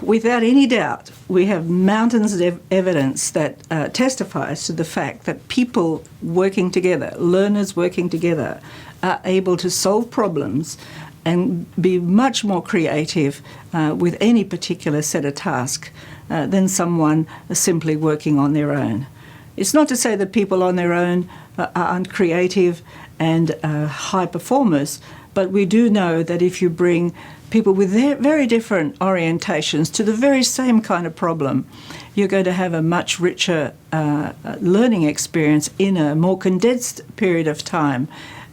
without any doubt, we have mountains of evidence that testifies to the fact that people working together, learners working together, are able to solve problems and be much more creative with any particular set of tasks than someone simply working on their own. It's not to say that people on their own aren't creative and high performers, but we do know that if you bring people with very different orientations to the very same kind of problem, you're going to have a much richer learning experience in a more condensed period of time.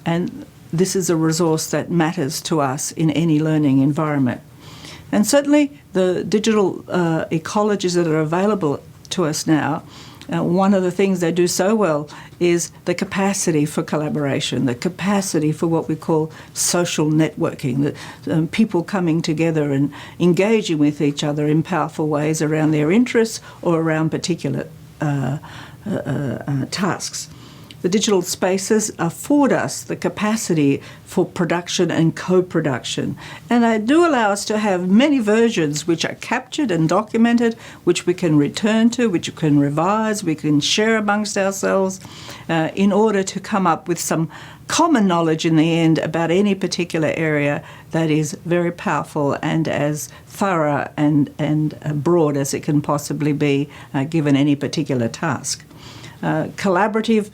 And this is a resource that matters to us in any learning environment. And certainly the digital ecologies that are available to us now, one of the things they do so well is the capacity for collaboration, the capacity for what we call social networking, the people coming together and engaging with each other in powerful ways around their interests or around particular tasks. The digital spaces afford us the capacity for production and co-production, and they do allow us to have many versions which are captured and documented, which we can return to, which we can revise, we can share amongst ourselves in order to come up with some common knowledge in the end about any particular area that is very powerful and as thorough and broad as it can possibly be given any particular task. Collaborative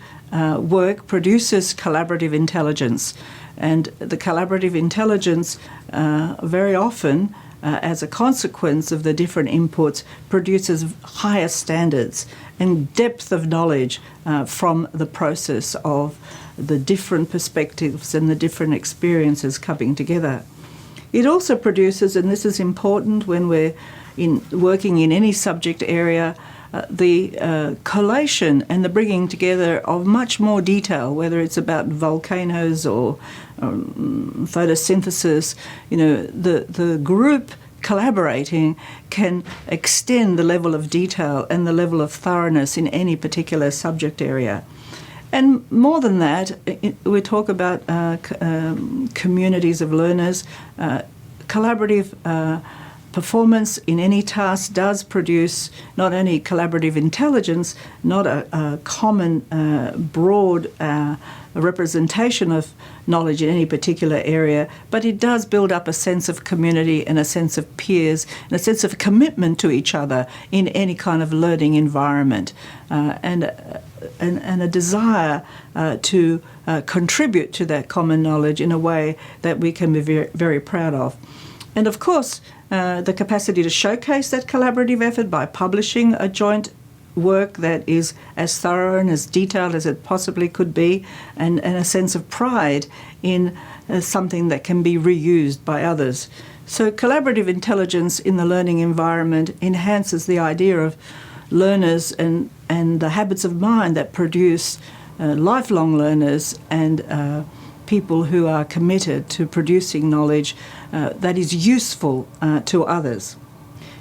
work produces collaborative intelligence, and the collaborative intelligence very often, as a consequence of the different inputs, produces higher standards and depth of knowledge from the process of the different perspectives and the different experiences coming together. It also produces, and this is important when we're working in any subject area, the collation and the bringing together of much more detail, whether it's about volcanoes or photosynthesis. The group collaborating can extend the level of detail and the level of thoroughness in any particular subject area. And more than that, we talk about communities of learners. Collaborative performance in any task does produce not only collaborative intelligence, not a common, broad representation of knowledge in any particular area, but it does build up a sense of community and a sense of peers and a sense of commitment to each other in any kind of learning environment, and a desire to contribute to that common knowledge in a way that we can be very, very proud of. And of course, the capacity to showcase that collaborative effort by publishing a joint work that is as thorough and as detailed as it possibly could be, and a sense of pride in something that can be reused by others. So collaborative intelligence in the learning environment enhances the idea of learners and the habits of mind that produce lifelong learners and people who are committed to producing knowledge that is useful to others.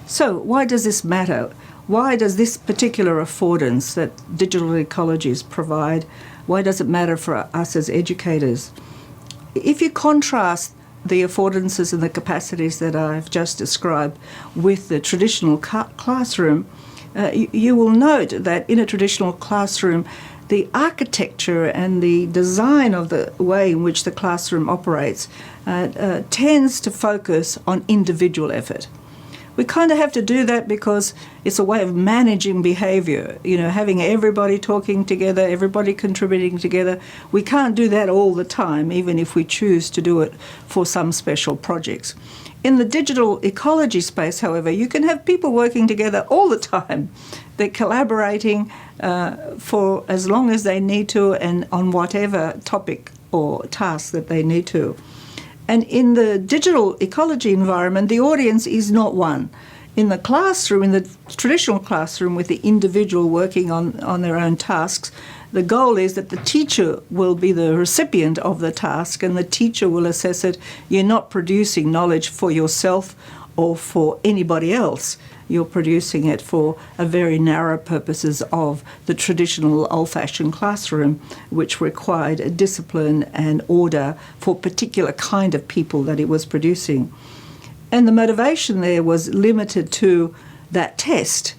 So why does this matter? Why does this particular affordance that digital ecologies provide, why does it matter for us as educators? If you contrast the affordances and the capacities that I've just described with the traditional classroom, you will note that in a traditional classroom, the architecture and the design of the way in which the classroom operates tends to focus on individual effort. We kind of have to do that because it's a way of managing behaviour, having everybody talking together, everybody contributing together. We can't do that all the time, even if we choose to do it for some special projects. In the digital ecology space, however, you can have people working together all the time. They're collaborating for as long as they need to and on whatever topic or task that they need to. And in the digital ecology environment, the audience is not one. In the classroom, in the traditional classroom with the individual working on their own tasks, the goal is that the teacher will be the recipient of the task and the teacher will assess it. You're not producing knowledge for yourself or for anybody else. You're producing it for a very narrow purposes of the traditional old-fashioned classroom, which required a discipline and order for a particular kind of people that it was producing. And the motivation there was limited to that test,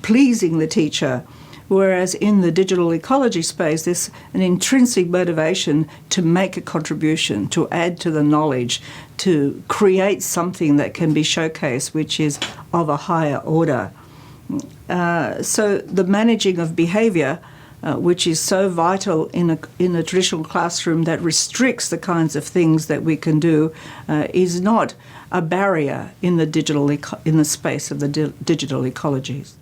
pleasing the teacher. Whereas in the digital ecology space, there's an intrinsic motivation to make a contribution, to add to the knowledge, to create something that can be showcased, which is of a higher order. So the managing of behaviour, which is so vital in a traditional classroom that restricts the kinds of things that we can do, is not a barrier in the space of the digital ecologies.